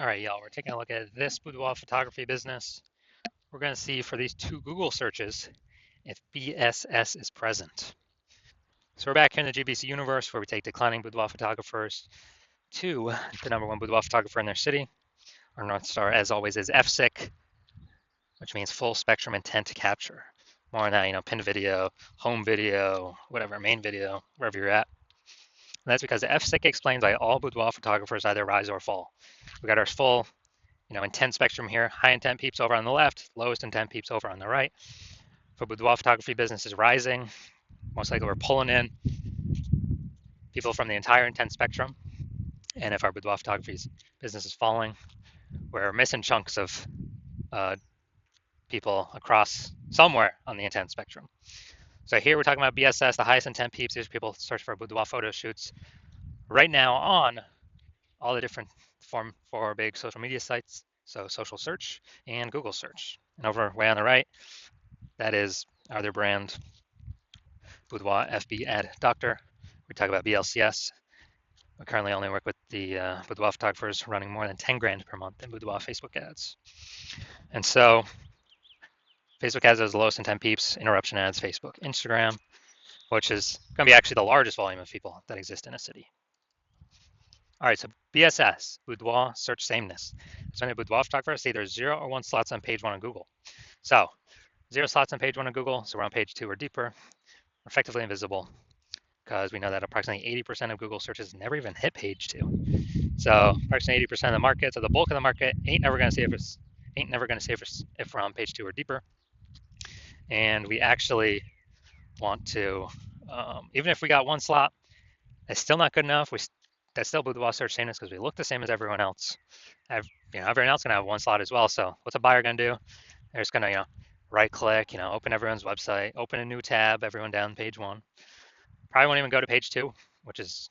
All right, y'all, we're taking a look at this boudoir photography business. We're going to see for these two Google searches if BSS is present. So we're back here in the GBC universe where we take declining boudoir photographers to the number one boudoir photographer in their city. Our North Star, as always, is FSIC, which means full spectrum intent capture. More on that, pinned video, home video, whatever, main video, wherever you're at. And that's because FSIC explains why all boudoir photographers either rise or fall. We got our full intent spectrum here. High intent peeps over on the left, lowest intent peeps over on the right. For boudoir photography business is rising. Most likely we're pulling in people from the entire intent spectrum. And if our boudoir photography business is falling, we're missing chunks of people across somewhere on the intent spectrum. So here we're talking about BSS, the highest intent peeps. These people search for boudoir photo shoots right now on all the different four big social media sites. So social search and Google search. And over way on the right, that is our brand Boudoir FB Ad Doctor. We talk about BLCS. We currently only work with the boudoir photographers running more than 10 grand per month in boudoir Facebook ads. And so Facebook ads has the lowest intent peeps, interruption ads, Facebook, Instagram, which is going to be actually the largest volume of people that exist in a city. All right, so BSS, boudoir search sameness. So in a boudoir photographer, see there's 0 or 1 slots on page 1 on Google. So 0 slots on page 1 on Google, so we're on page 2 or deeper. We're effectively invisible because we know that approximately 80% of Google searches never even hit page 2. So approximately 80% of the market, so the bulk of the market ain't never going to see us if we're on page 2 or deeper. And we actually want to, even if we got 1 slot, it's still not good enough. That's still boudoir search sameness because we look the same as everyone else. Everyone else gonna have 1 slot as well. So what's a buyer gonna do? They're just gonna, right click, open everyone's website, open a new tab, everyone down page 1. Probably won't even go to page 2, which is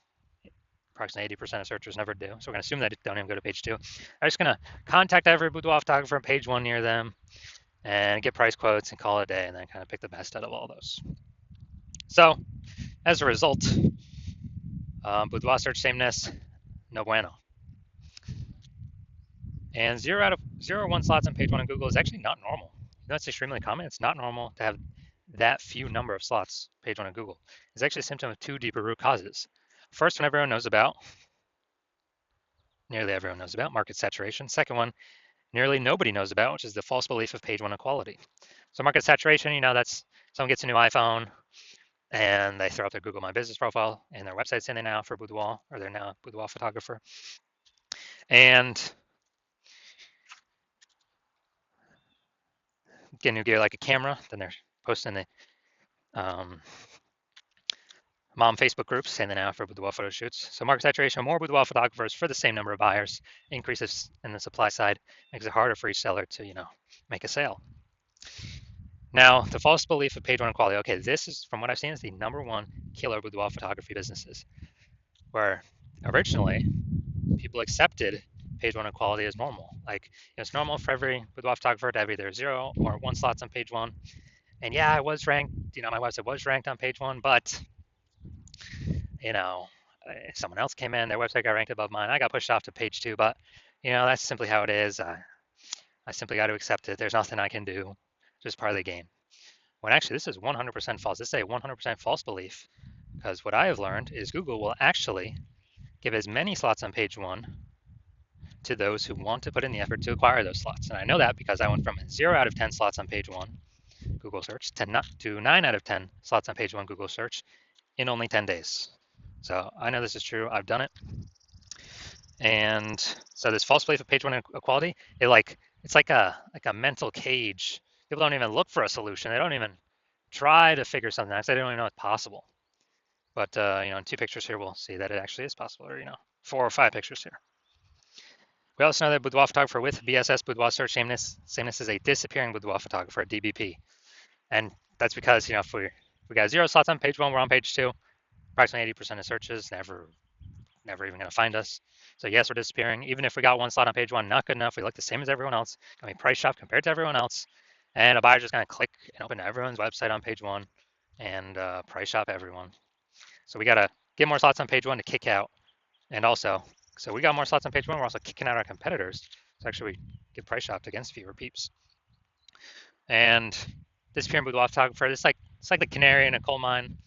approximately 80% of searchers never do. So we're gonna assume that they don't even go to page 2. I'm just gonna contact every boudoir photographer on page 1 near them and get price quotes and call it a day, and then kind of pick the best out of all those. So as a result, boudoir search sameness, no bueno. And 0 or 1 slots on page 1 on Google is actually not normal. That's extremely common. It's not normal to have that few number of slots page 1 on Google. It's actually a symptom of 2 deeper root causes. First one everyone knows about, nearly everyone knows about, market saturation. Second one, nearly nobody knows about, which is the false belief of page 1 equality. So market saturation, that's someone gets a new iPhone and they throw up their Google My Business profile and their website's in there now for boudoir, or they're now a boudoir photographer. And get new gear like a camera, then they're posting the mom Facebook groups saying they're now for boudoir photo shoots. So market saturation, more boudoir photographers for the same number of buyers, increases in the supply side, makes it harder for each seller to, make a sale. Now, the false belief of page 1 quality. Okay, this is, from what I've seen, is the #1 killer boudoir photography businesses, where originally people accepted page 1 quality as normal. Like, it's normal for every boudoir photographer to have either 0 or 1 slots on page 1. And yeah, I was ranked, my website was ranked on page 1, but, someone else came in, their website got ranked above mine. I got pushed off to page 2, but, that's simply how it is. I simply got to accept it. There's nothing I can do. It's just part of the game. When actually this is 100% false. This is a 100% false belief, because what I have learned is Google will actually give as many slots on page 1 to those who want to put in the effort to acquire those slots. And I know that because I went from 0 out of 10 slots on page 1 Google search to 9 out of 10 slots on page 1 Google search in only 10 days. So I know this is true. I've done it. And so this false belief of page 1 equality, it's like a mental cage. People don't even look for a solution. They don't even try to figure something out. They don't even know it's possible. But in 2 pictures here, we'll see that it actually is possible. Or 4 or 5 pictures here. We also know that boudoir photographer with BSS, boudoir search sameness is a disappearing boudoir photographer, DBP. And that's because, if we got 0 slots on page 1, we're on page 2. Approximately 80% of searches never even going to find us. So yes, we're disappearing. Even if we got 1 slot on page 1, not good enough. We look the same as everyone else. Going to be price shop compared to everyone else. And a buyer's just going to click and open everyone's website on page 1 and price shop everyone. So we got to get more slots on page 1 to kick out. And also, So we got more slots on page one. We're also kicking out our competitors. So actually, we get price shopped against fewer peeps. And disappearing boudoir photographer, it's like the canary in a coal mine.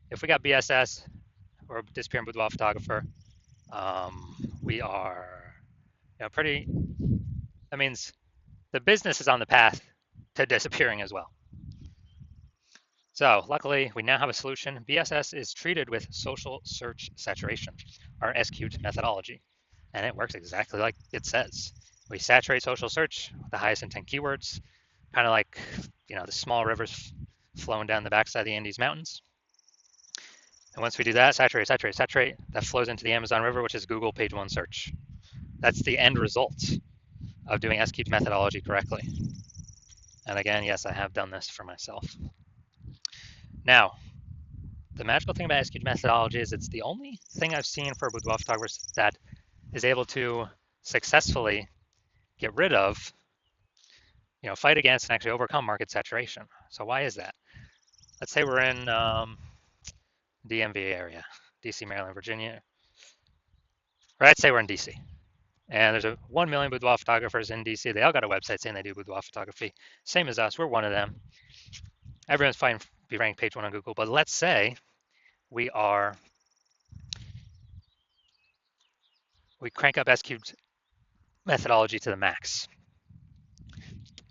If we got BSS or disappearing boudoir photographer, we are, pretty. That means the business is on the path to disappearing as well. So luckily, we now have a solution. BSS is treated with social search saturation, our SQt methodology, and it works exactly like it says. We saturate social search with the highest intent keywords, kind of like the small rivers flowing down the backside of the Andes Mountains. And once we do that, saturate, that flows into the Amazon River, which is Google page one search. That's the end result of doing SQt methodology correctly. And again, yes, I have done this for myself. Now, the magical thing about SQt methodology is it's the only thing I've seen for boudoir photographers that is able to successfully get rid of, fight against and actually overcome market saturation. So why is that? Let's say we're in DMV area, DC, Maryland, Virginia. Or I'd say we're in DC. And there's 1 million boudoir photographers in DC. They all got a website saying they do boudoir photography. Same as us, we're one of them. Everyone's fine to be ranked page one on Google, but let's say we crank up SQt methodology to the max.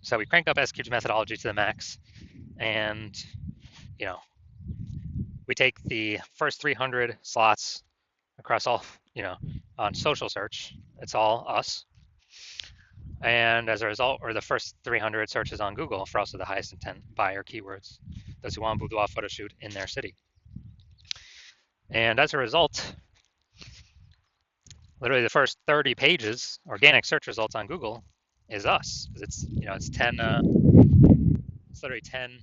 So we crank up SQt methodology to the max, and we take the first 300 slots across all, on social search. It's all us. And as a result, or the first 300 searches on Google for also the highest intent buyer keywords, those who want a boudoir photo shoot in their city. And as a result, literally the first 30 pages, organic search results on Google is us. It's, it's 10, it's literally 10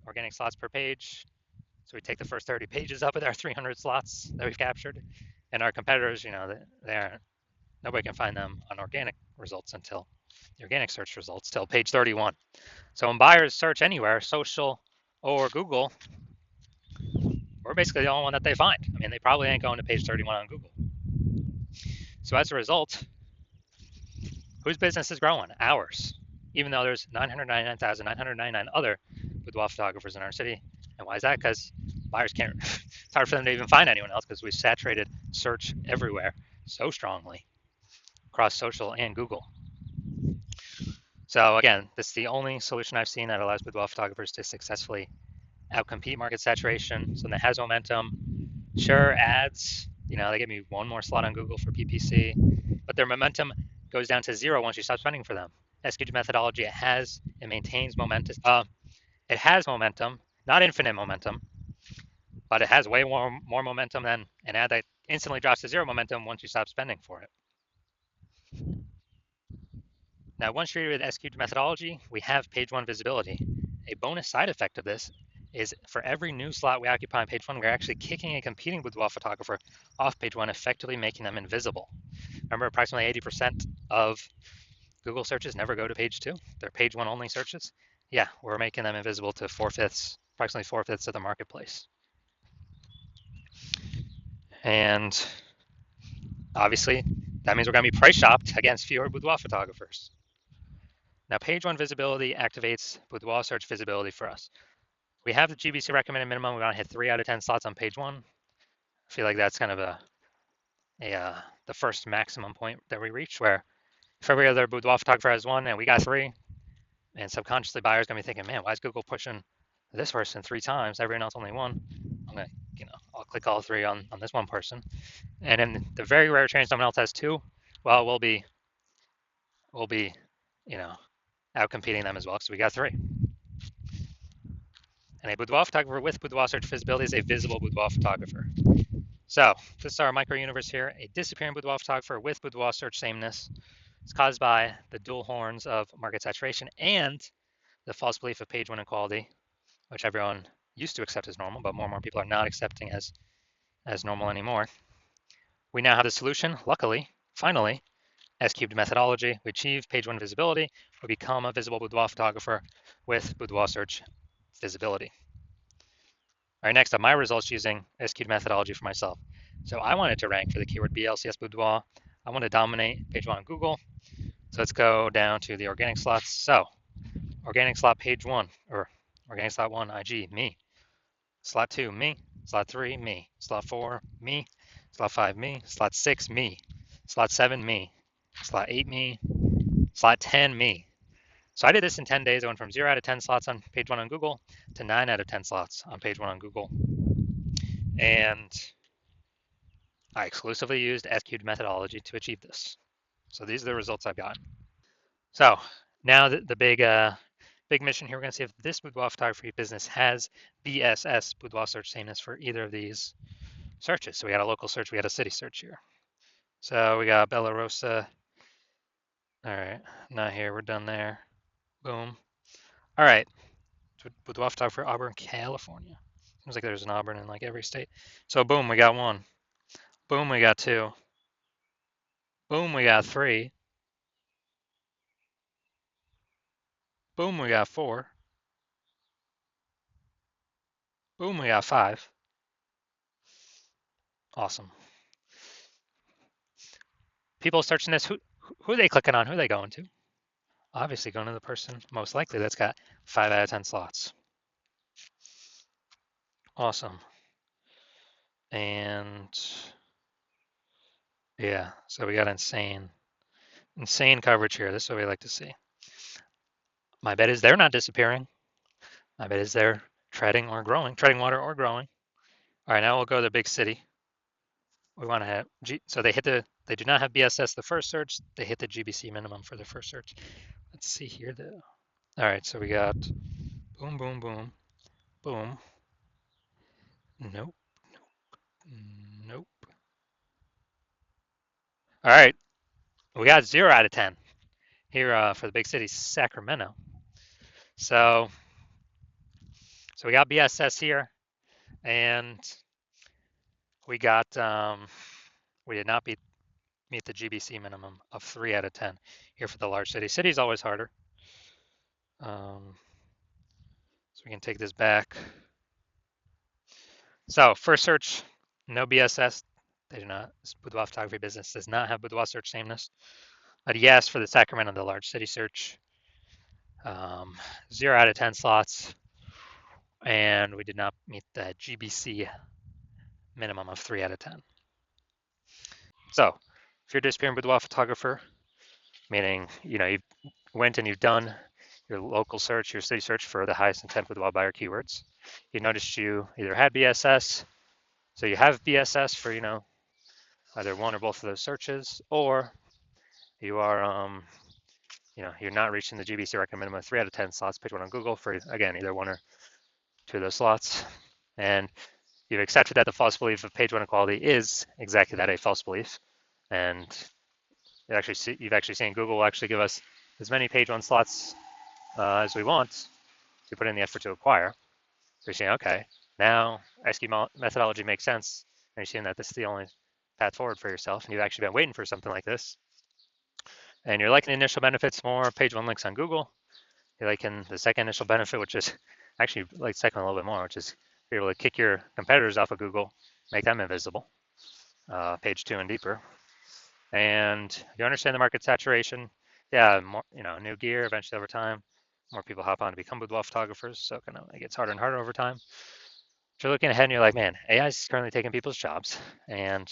organic slots per page. So we take the first 30 pages up with our 300 slots that we've captured. And our competitors, nobody can find them on organic results until the organic search results till page 31. So when buyers search anywhere, social or Google, we're basically the only one that they find. I mean, they probably ain't going to page 31 on Google. So as a result, whose business is growing? Ours. Even though there's 999,999 other boudoir photographers in our city. And why is that? Because buyers can't, it's hard for them to even find anyone else because we saturated search everywhere so strongly across social and Google. So again, this is the only solution I've seen that allows boudoir photographers to successfully outcompete market saturation. So that has momentum. Sure, ads, they give me one more slot on Google for PPC, but their momentum goes down to zero once you stop spending for them. SQt methodology, it maintains momentum. It has momentum, not infinite momentum, but it has way more momentum than an ad that instantly drops to zero momentum once you stop spending for it. Now, once treated with SQt methodology, we have page one visibility. A bonus side effect of this is for every new slot we occupy on page one, we're actually kicking a competing boudoir photographer off page one, effectively making them invisible. Remember, approximately 80% of Google searches never go to page two. They're page one only searches. Yeah, we're making them invisible to approximately 4/5 of the marketplace. And obviously, that means we're going to be price shopped against fewer boudoir photographers. Now, page one visibility activates boudoir search visibility for us. We have the GBC recommended minimum. We want to hit 3 out of 10 slots on page one. I feel like that's kind of the first maximum point that we reach, where if every other boudoir photographer has one and we got 3, and subconsciously buyers gonna be thinking, man, why is Google pushing this person 3 times? Everyone else only 1. I'm gonna, I'll click all 3 on this one person. And in the very rare chance someone else has 2, well, we'll be, out competing them as well because we got 3. And a boudoir photographer with boudoir search visibility is a visible boudoir photographer. So this is our micro universe here. A disappearing boudoir photographer with boudoir search sameness is caused by the dual horns of market saturation and the false belief of page one equality, which everyone used to accept as normal, but more and more people are not accepting as normal anymore. We now have the solution, luckily, finally, SQt methodology. We achieve page one visibility. We become a visible boudoir photographer with boudoir search visibility. All right, next up, my results using SQt methodology for myself. So I wanted to rank for the keyword BLCS Boudoir. I want to dominate page one on Google. So let's go down to the organic slots. So organic slot page one, or organic slot one, IG, me. Slot two, me. Slot three, me. Slot four, me. Slot five, me. Slot six, me. Slot seven, me. Slot eight, me. Slot 10, me. So I did this in 10 days. I went from 0 out of 10 slots on page one on Google to 9 out of 10 slots on page one on Google. And I exclusively used SQ'd methodology to achieve this. So these are the results I've gotten. So now the big mission here, we're going to see if this boudoir photography business has BSS, boudoir search sameness, for either of these searches. So we got a local search, we got a city search here. So we got Bella Rosa. All right, not here, we're done there. Boom. All right, boudoir photography for Auburn, California. Seems like there's an Auburn in like every state. So boom, we got one. Boom, we got two. Boom, we got three. Boom, we got four. Boom, we got five. Awesome. People searching this, who are they clicking on? Who are they going to? Obviously going to the person most likely that's got 5 out of 10 slots. Awesome. And yeah, so we got insane coverage here. This is what we like to see. My bet is they're not disappearing. My bet is they're treading water or growing. All right, now we'll go to the big city. We want to have, so they do not have BSS the first search. They hit the GBC minimum for the first search. Let's see here though. All right, so we got boom, boom, boom, boom. Nope, nope. All right, we got 0 out of 10 here for the big city, Sacramento. So we got BSS here, and we got we did not meet the GBC minimum of 3 out of 10 here for the large city. City's always harder. So we can take this back. So first search, no BSS. They do not. This boudoir photography business does not have boudoir search sameness. But yes, for the Sacramento, the large city search, 0 out of 10 slots, and we did not meet the GBC minimum of 3 out of 10. So if you're a disappearing boudoir photographer, meaning you've went and you've done your local search, your city search for the highest intent boudoir buyer keywords, you noticed you either had BSS, so you have BSS for either one or both of those searches, or you are you're not reaching the GBC recommended minimum of 3 out of 10 slots, page one on Google for, again, either one or two of those slots. And you've accepted that the false belief of page one equality is exactly that, a false belief. And you've actually seen Google will actually give us as many page one slots as we want to put in the effort to acquire. So you're saying, okay, now SQ methodology makes sense. And you're seeing that this is the only path forward for yourself. And you've actually been waiting for something like this. And you're liking the initial benefits more, page one links on Google. You're liking the second initial benefit, which is actually like second a little bit more, which is you're able to kick your competitors off of Google, make them invisible, page two and deeper. And you understand the market saturation. Yeah, more, new gear eventually over time. More people hop on to become boudoir photographers, so it gets harder and harder over time. But you're looking ahead and you're like, man, AI is currently taking people's jobs. And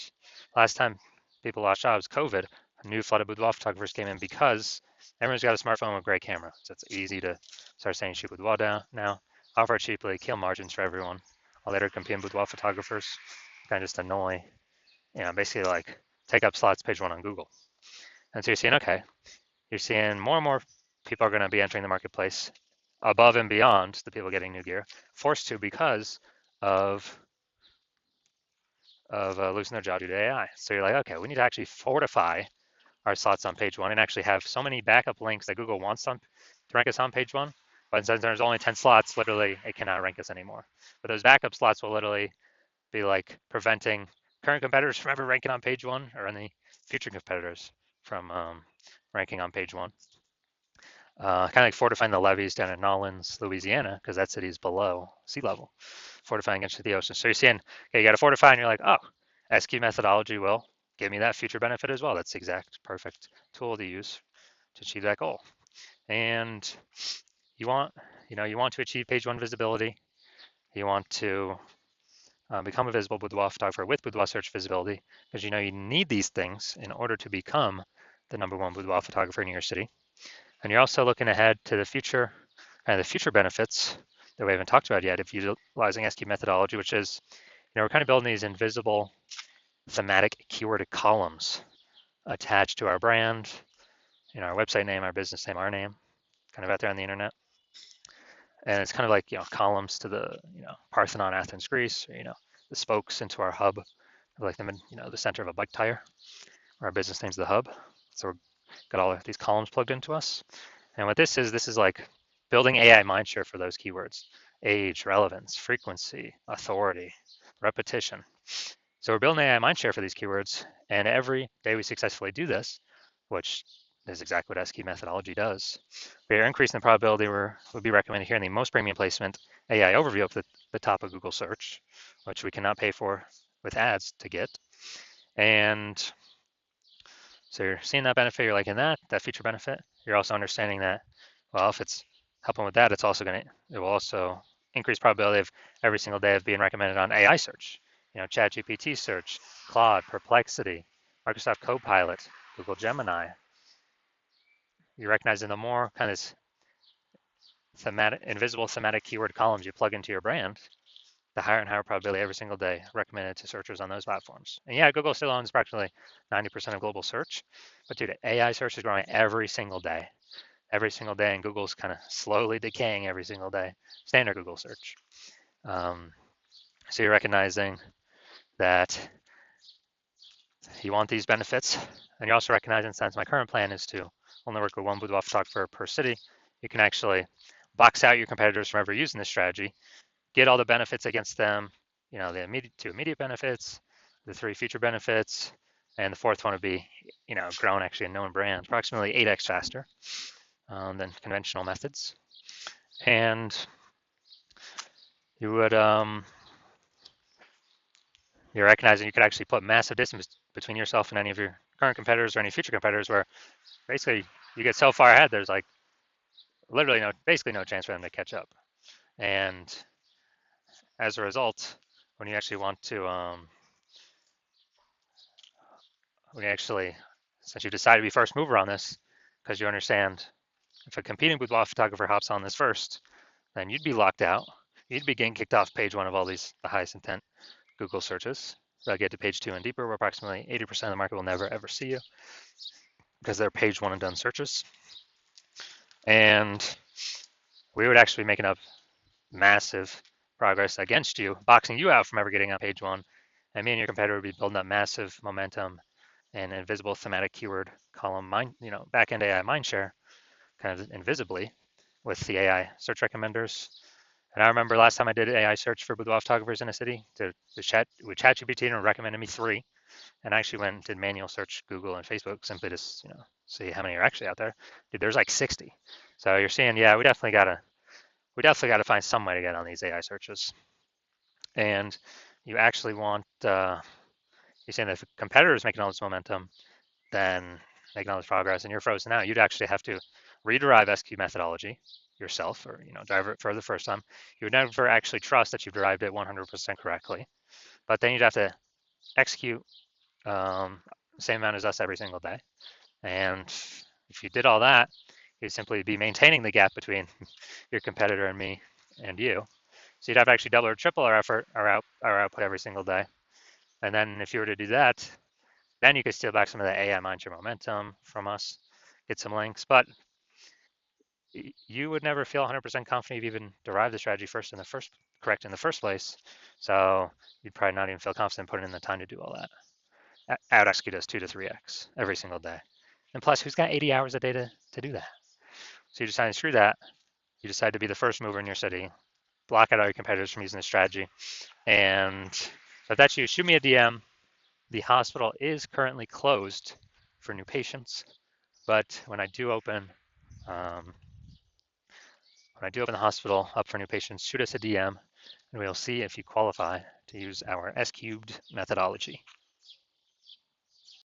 last time people lost jobs, COVID, a new flood of boudoir photographers came in because everyone's got a smartphone with a great camera. So it's easy to start saying shoot boudoir down now, offer it cheaply, kill margins for everyone. I'll later compete boudoir photographers, kind of just annoy, basically like take up slots page one on Google. And so you're seeing, okay, you're seeing more and more people are going to be entering the marketplace above and beyond the people getting new gear, forced to because of losing their job due to AI. So you're like, okay, we need to actually fortify our slots on page one and actually have so many backup links that Google wants to rank us on page one. But since there's only 10 slots, literally it cannot rank us anymore. But those backup slots will literally be like preventing current competitors from ever ranking on page one, or any future competitors from ranking on page one. Kind of like fortifying the levees down in Nolens, Louisiana, because that city is below sea level, fortifying against the ocean. So you're seeing, okay, you got to fortify, and you're like, oh, SQ methodology will give me that future benefit as well. That's the exact perfect tool to use to achieve that goal. And you want, you want to achieve page one visibility. You want to become a visible boudoir photographer with boudoir search visibility, because you need these things in order to become the #1 boudoir photographer in your city. And you're also looking ahead to the future and the future benefits that we haven't talked about yet of utilizing SQ methodology, which is, we're kind of building these invisible thematic keyword columns attached to our brand, our website name, our business name, our name, kind of out there on the internet. And it's kind of like, columns to the, Parthenon, Athens, Greece, or, the spokes into our hub, like them in, the center of a bike tire. Our business name's the hub. So we've got all of these columns plugged into us. And what this is like building AI mindshare for those keywords: age, relevance, frequency, authority, repetition. So we're building AI mindshare for these keywords, and every day we successfully do this, which is exactly what SQ methodology does, we are increasing the probability we'll be recommended here in the most premium placement AI overview up at the top of Google search, which we cannot pay for with ads to get. And so you're seeing that benefit, you're liking that feature benefit. You're also understanding that, well, if it's helping with that, it will also increase probability of every single day of being recommended on AI search. ChatGPT search, Claude, Perplexity, Microsoft Copilot, Google Gemini. You're recognizing the more kind of invisible thematic keyword columns you plug into your brand, the higher and higher probability every single day recommended to searchers on those platforms. And yeah, Google still owns practically 90% of global search, but dude, AI search is growing every single day, and Google's kind of slowly decaying every single day. Standard Google search. So you're recognizing that you want these benefits, and you're also recognizing, since my current plan is to only work with one boudoir photographer per city, you can actually box out your competitors from ever using this strategy, get all the benefits against them, the immediate benefits, the 3 future benefits, and the 4th one would be, grown actually a known brand, approximately 8x faster than conventional methods. And you would, you're recognizing you could actually put massive distance between yourself and any of your current competitors or any future competitors, where basically you get so far ahead, there's like literally basically no chance for them to catch up. And as a result, when you actually want to, since you decide to be first mover on this, because you understand if a competing boudoir photographer hops on this first, then you'd be locked out. You'd be getting kicked off page 1 of all the highest intent Google searches. They'll get to page 2 and deeper, where approximately 80% of the market will never ever see you because they're page 1 and done searches. And we would actually be making up massive progress against you, boxing you out from ever getting on page 1. And me and your competitor would be building up massive momentum and invisible thematic keyword column back-end AI mindshare, kind of invisibly, with the AI search recommenders. And I remember last time I did AI search for boudoir photographers in a city with ChatGPT, and recommended me 3. And I actually went and did manual search Google and Facebook simply to see how many are actually out there. Dude, there's like 60. So you're seeing, yeah, we definitely gotta find some way to get on these AI searches. And you actually want, you're saying that if a competitor is making all this momentum, then making all this progress, and you're frozen out, you'd actually have to rederive SQ methodology yourself, or drive it for the first time. You would never actually trust that you've derived it 100% correctly, but then you'd have to execute same amount as us every single day. And if you did all that, you'd simply be maintaining the gap between your competitor and me and you. So you'd have to actually double or triple our effort, our output every single day. And then if you were to do that, then you could steal back some of the AI mindshare momentum from us, get some links, but you would never feel 100% confident you've even derived the strategy correct in the first place. So you'd probably not even feel confident putting in the time to do all that. Out execute us 2 to 3x every single day. And plus, who's got 80 hours a day to do that? So you decide to screw that. You decide to be the first mover in your city, block out all your competitors from using this strategy. And if that's you, shoot me a DM. The hospital is currently closed for new patients, but when I do open the hospital up for new patients, shoot us a DM, and we'll see if you qualify to use our S-cubed methodology.